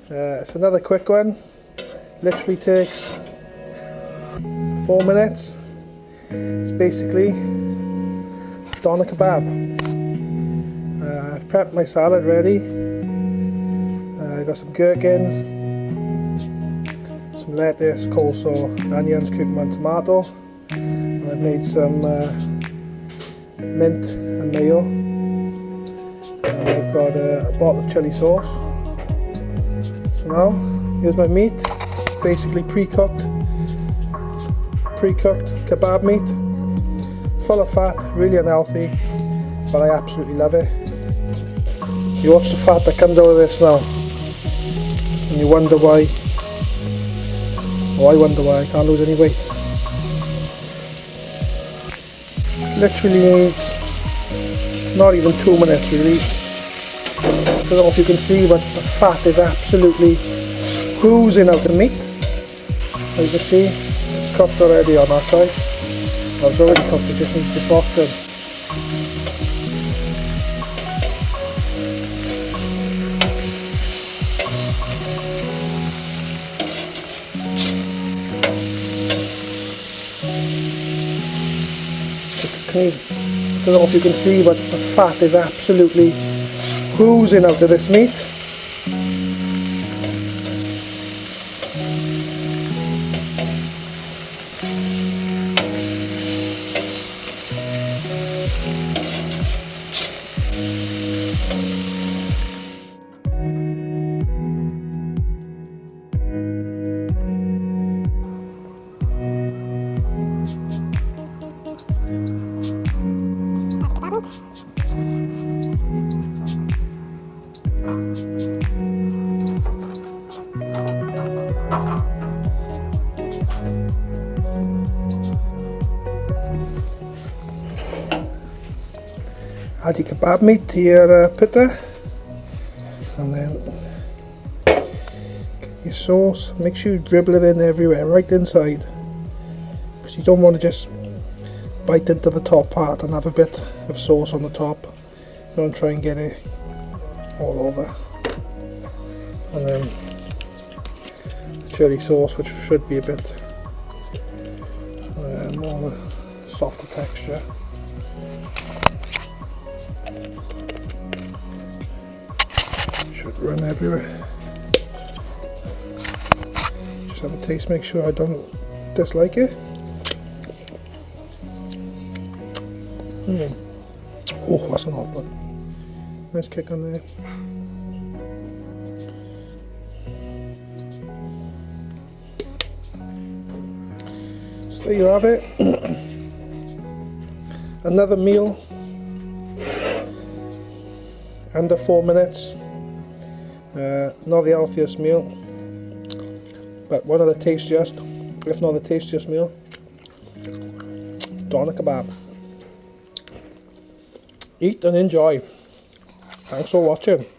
It's another quick one. Literally takes 4 minutes. It's basically DONNA KEBAB. I've prepped my salad ready. I've got some gherkins, some lettuce, coleslaw, onions, cucumber and tomato. And I've made some mint and mayo. And I've got a bottle of chili sauce. So now, here's my meat. It's basically pre-cooked kebab meat. Full of fat, really unhealthy, but I absolutely love it. You watch the fat that comes out of this now, and you wonder why. Oh, I wonder why I can't lose any weight. Literally needs not even 2 minutes really. I don't know if you can see, but the fat is absolutely oozing out the meat. As you can see, it's cooked already on our side. Well, it's already cooked, it just needs to soften. I don't know if you can see, but the fat is absolutely oozing out of this meat. Add your kebab meat to your pitta, and then get your sauce. Make sure you dribble it in everywhere, right inside, because you don't want to just bite into the top part and have a bit of sauce on the top. You want to try and get it all over. And then chili sauce, which should be a bit more softer texture. Should run everywhere. Just have a taste, make sure I don't dislike it. Oh, that's an hot one. Nice kick on there. So there you have it. Another meal. Under 4 minutes. Not the healthiest meal, but one of the tastiest, if not the tastiest meal. DONNA KEBAB. Eat and enjoy. Thanks for watching.